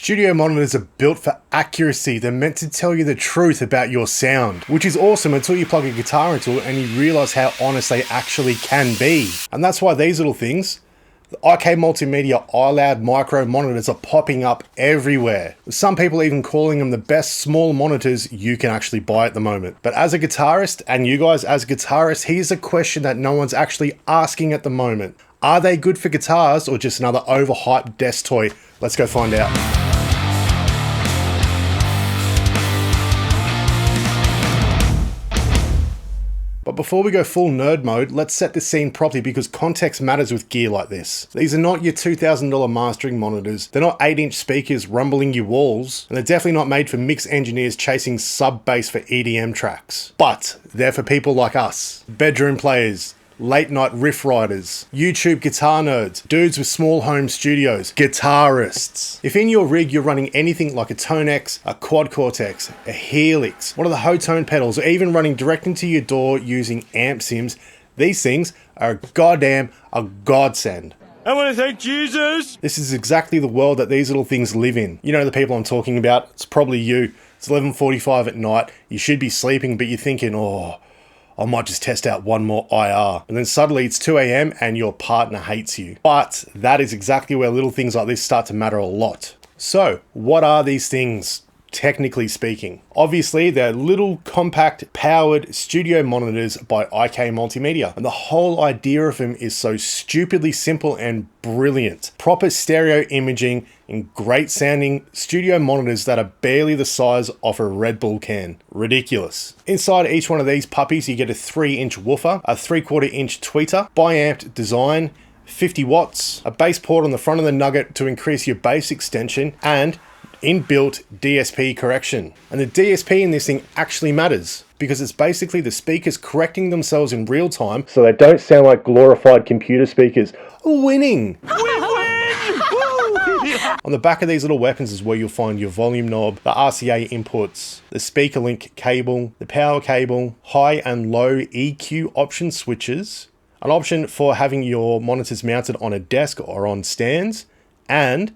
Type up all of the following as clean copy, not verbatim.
Studio monitors are built for accuracy. They're meant to tell you the truth about your sound, which is awesome until you plug a guitar into it and you realize how honest they actually can be. And that's why these little things, the IK Multimedia iLoud micro monitors, are popping up everywhere. With some people even calling them the best small monitors you can actually buy at the moment. But as a guitarist, and you guys as guitarists, here's a question that no one's actually asking at the moment. Are they good for guitars or just another overhyped desk toy? Let's go find out. But before we go full nerd mode, let's set the scene properly because context matters with gear like this. These are not your $2,000 mastering monitors, they're not 8-inch speakers rumbling your walls, and they're definitely not made for mix engineers chasing sub-bass for EDM tracks. But they're for people like us, bedroom players, late night riff riders, YouTube guitar nerds, dudes with small home studios, guitarists. If in your rig you're running anything like a ToneX, a Quad Cortex, a Helix, one of the Ho-Tone pedals, or even running direct into your door using amp sims, these things are a godsend. I want to thank Jesus! This is exactly the world that these little things live in. You know the people I'm talking about, it's probably you. It's 11:45 at night, you should be sleeping, but you're thinking, oh, I might just test out one more IR. And then suddenly it's 2 AM and your partner hates you. But that is exactly where little things like this start to matter a lot. So what are these things, technically speaking? Obviously, they're little compact powered studio monitors by IK Multimedia. And the whole idea of them is so stupidly simple and brilliant. Proper stereo imaging in great sounding studio monitors that are barely the size of a Red Bull can. Ridiculous. Inside each one of these puppies, you get a 3-inch woofer, a 3/4-inch tweeter, bi-amped design, 50 watts, a bass port on the front of the nugget to increase your bass extension, and inbuilt DSP correction. And the DSP in this thing actually matters because it's basically the speakers correcting themselves in real time so they don't sound like glorified computer speakers. Winning! We win! On the back of these little weapons is where you'll find your volume knob, the RCA inputs, the speaker link cable, the power cable, high and low EQ option switches, an option for having your monitors mounted on a desk or on stands, and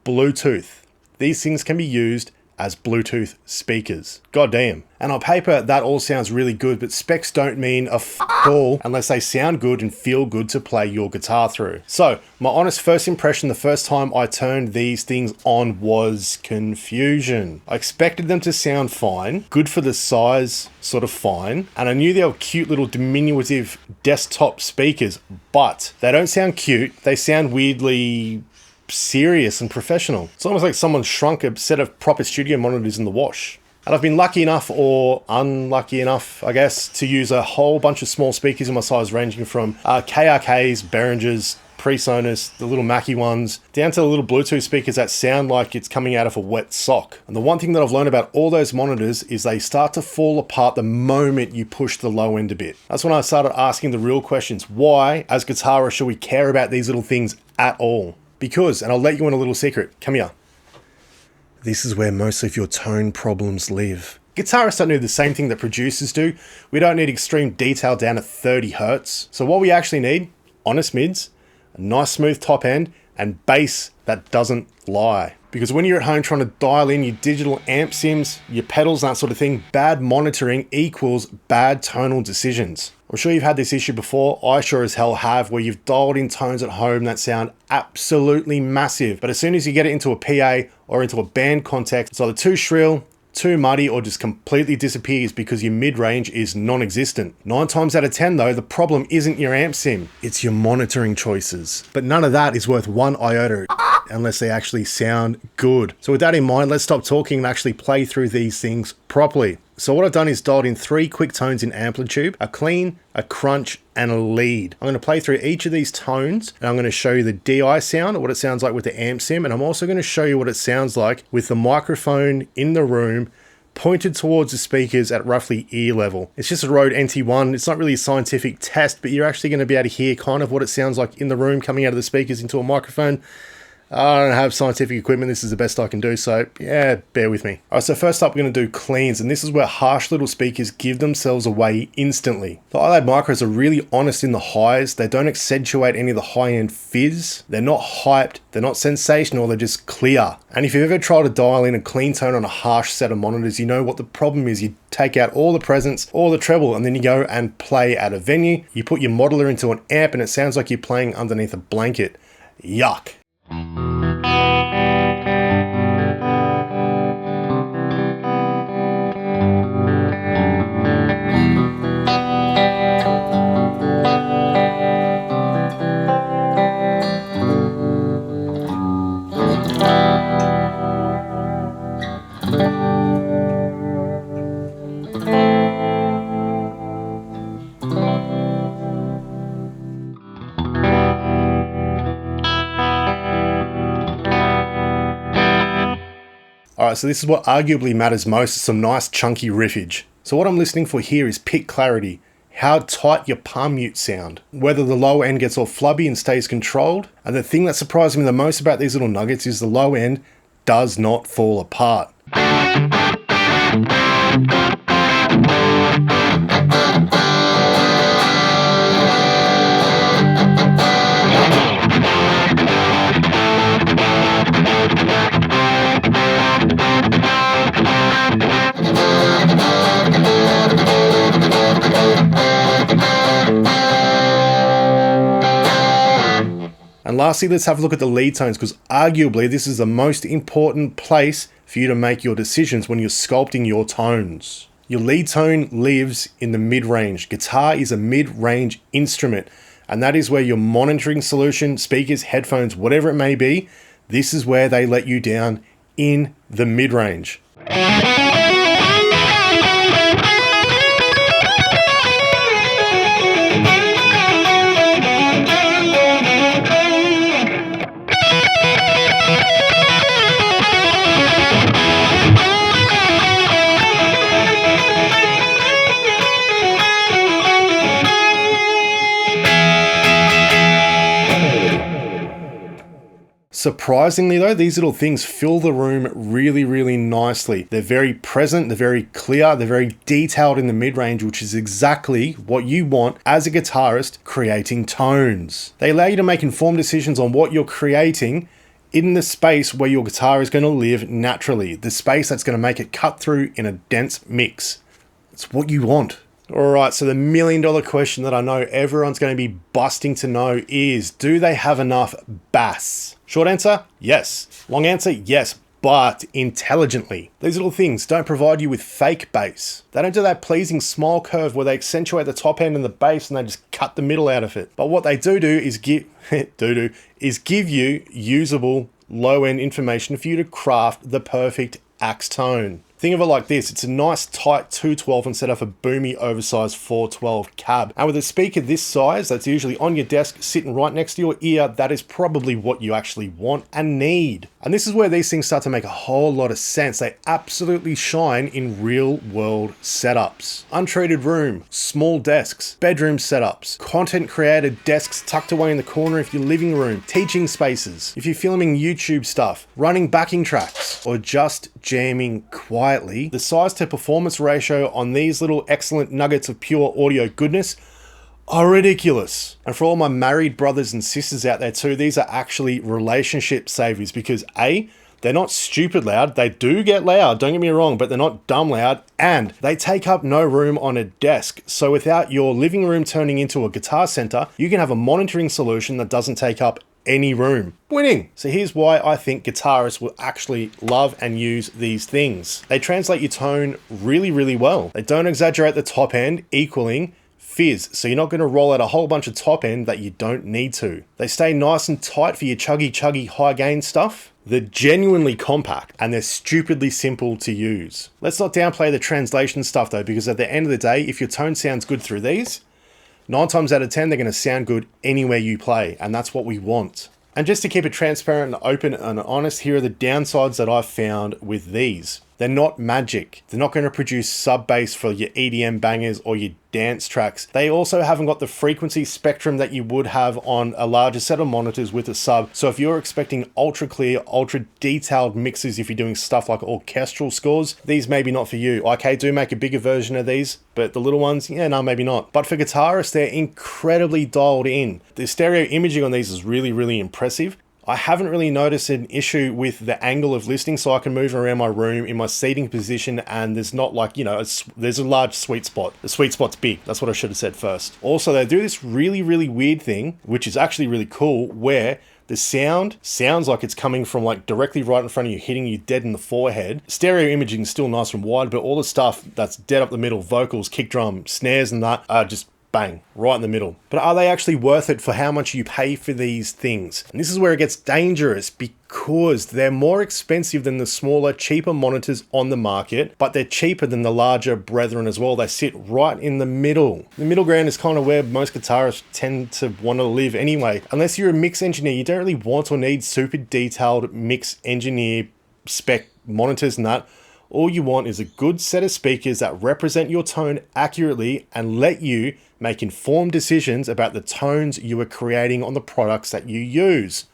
Bluetooth. These things can be used as Bluetooth speakers. Goddamn. And on paper, that all sounds really good, but specs don't mean a all unless they sound good and feel good to play your guitar through. So, my honest first impression the first time I turned these things on was confusion. I expected them to sound fine, good for the size, sort of fine, and I knew they were cute little diminutive desktop speakers, but they don't sound cute, they sound weirdly serious and professional. It's almost like someone shrunk a set of proper studio monitors in the wash. And I've been lucky enough, or unlucky enough, I guess, to use a whole bunch of small speakers in my size, ranging from KRKs, Behringers, PreSonus, the little Mackie ones, down to the little Bluetooth speakers that sound like it's coming out of a wet sock. And the one thing that I've learned about all those monitors is they start to fall apart the moment you push the low end a bit. That's when I started asking the real questions. Why, as guitarists, should we care about these little things at all? Because, and I'll let you in a little secret, come here. This is where most of your tone problems live. Guitarists don't do the same thing that producers do. We don't need extreme detail down at 30 hertz. So what we actually need, honest mids, a nice smooth top end, and bass that doesn't lie. Because when you're at home trying to dial in your digital amp sims, your pedals, that sort of thing, bad monitoring equals bad tonal decisions. I'm sure you've had this issue before, I sure as hell have, where you've dialed in tones at home that sound absolutely massive, but as soon as you get it into a PA or into a band context, it's either too shrill, too muddy, or just completely disappears because your mid-range is non-existent. 9 times out of 10 though, the problem isn't your amp sim, it's your monitoring choices. But none of that is worth one iota unless they actually sound good. So with that in mind, let's stop talking and actually play through these things properly. So what I've done is dialed in 3 quick tones in amplitude, a clean, a crunch, and a lead. I'm going to play through each of these tones, and I'm going to show you the DI sound, or what it sounds like with the amp sim, and I'm also going to show you what it sounds like with the microphone in the room pointed towards the speakers at roughly ear level. It's just a Rode NT1, it's not really a scientific test, but you're actually going to be able to hear kind of what it sounds like in the room coming out of the speakers into a microphone. I don't have scientific equipment. This is the best I can do. So yeah, bear with me. All right, so first up, we're going to do cleans. And this is where harsh little speakers give themselves away instantly. The iLoud micros are really honest in the highs. They don't accentuate any of the high-end fizz. They're not hyped. They're not sensational. They're just clear. And if you've ever tried to dial in a clean tone on a harsh set of monitors, you know what the problem is. You take out all the presence, all the treble, and then you go and play at a venue. You put your modeler into an amp and it sounds like you're playing underneath a blanket. Yuck. Alright, so this is what arguably matters most, some nice chunky riffage. So what I'm listening for here is pick clarity, how tight your palm mute sound, whether the low end gets all flubby and stays controlled, and the thing that surprised me the most about these little nuggets is the low end does not fall apart. And lastly, let's have a look at the lead tones, because arguably this is the most important place for you to make your decisions when you're sculpting your tones. Your lead tone lives in the mid-range. Guitar is a mid-range instrument, and that is where your monitoring solution, speakers, headphones, whatever it may be, this is where they let you down in the mid-range. Surprisingly though, these little things fill the room really, really nicely. They're very present, they're very clear, they're very detailed in the mid-range, which is exactly what you want as a guitarist creating tones. They allow you to make informed decisions on what you're creating in the space where your guitar is going to live naturally, the space that's going to make it cut through in a dense mix. It's what you want. Alright, so the $1 million question that I know everyone's going to be busting to know is, do they have enough bass? Short answer, yes. Long answer, yes, but intelligently. These little things don't provide you with fake bass. They don't do that pleasing smile curve where they accentuate the top end and the bass and they just cut the middle out of it. But what they do is give you usable low-end information for you to craft the perfect axe tone. Think of it like this, it's a nice tight 212 instead of a boomy oversized 412 cab. And with a speaker this size that's usually on your desk sitting right next to your ear, that is probably what you actually want and need. And this is where these things start to make a whole lot of sense. They absolutely shine in real world setups. Untreated room, small desks, bedroom setups, content creator desks tucked away in the corner of your living room, teaching spaces, if you're filming YouTube stuff, running backing tracks, or just jamming quietly. The size to performance ratio on these little excellent nuggets of pure audio goodness are ridiculous. And for all my married brothers and sisters out there too, these are actually relationship savers because A, they're not stupid loud. They do get loud, don't get me wrong, but they're not dumb loud, and they take up no room on a desk. So without your living room turning into a guitar center, you can have a monitoring solution that doesn't take up any room. Winning! So here's why I think guitarists will actually love and use these things. They translate your tone really, really well. They don't exaggerate the top end, equaling fizz, so you're not going to roll out a whole bunch of top end that you don't need to. They stay nice and tight for your chuggy high gain stuff. They're genuinely compact and they're stupidly simple to use. Let's not downplay the translation stuff though, because at the end of the day, if your tone sounds good through these, 9 times out of 10, they're going to sound good anywhere you play, and that's what we want. And just to keep it transparent and open and honest, here are the downsides that I've found with these. They're not magic. They're not going to produce sub bass for your EDM bangers or your dance tracks. They also haven't got the frequency spectrum that you would have on a larger set of monitors with a sub. So if you're expecting ultra clear, ultra detailed mixes, if you're doing stuff like orchestral scores, these may be not for you. IK do make a bigger version of these, but the little ones, yeah, no, maybe not. But for guitarists, they're incredibly dialed in. The stereo imaging on these is really, really impressive. I haven't really noticed an issue with the angle of listening, so I can move around my room in my seating position and there's not like, you know, there's a large sweet spot. The sweet spot's big. That's what I should have said first. Also, they do this really, really weird thing, which is actually really cool, where the sound sounds like it's coming from like directly right in front of you, hitting you dead in the forehead. Stereo imaging is still nice and wide, but all the stuff that's dead up the middle, vocals, kick drum, snares and that are just bang, right in the middle. But are they actually worth it for how much you pay for these things? And this is where it gets dangerous because they're more expensive than the smaller, cheaper monitors on the market, but they're cheaper than the larger brethren as well. They sit right in the middle. The middle ground is kind of where most guitarists tend to want to live anyway. Unless you're a mix engineer, you don't really want or need super detailed mix engineer spec monitors and that. All you want is a good set of speakers that represent your tone accurately and let you make informed decisions about the tones you are creating on the products that you use.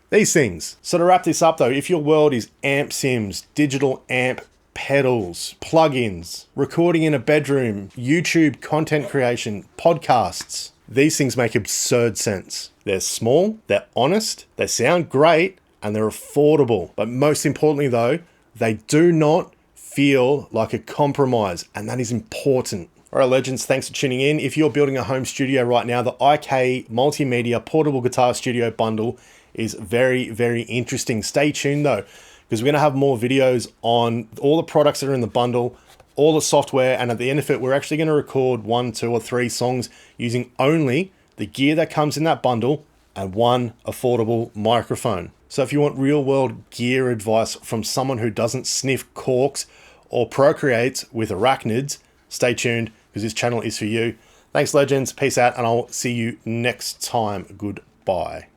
These things. So to wrap this up though, if your world is amp sims, digital amp pedals, plugins, recording in a bedroom, YouTube content creation, podcasts, these things make absurd sense. They're small, they're honest, they sound great, and they're affordable. But most importantly though, they do not feel like a compromise, and that is important. All right, legends, thanks for tuning in. If you're building a home studio right now, the IK Multimedia Portable Guitar Studio Bundle is very, very interesting. Stay tuned though, because we're going to have more videos on all the products that are in the bundle, all the software, and at the end of it, we're actually going to record 1, 2, or 3 songs using only the gear that comes in that bundle and one affordable microphone. So if you want real world gear advice from someone who doesn't sniff corks or procreates with arachnids, stay tuned because this channel is for you. Thanks, legends. Peace out, and I'll see you next time. Goodbye.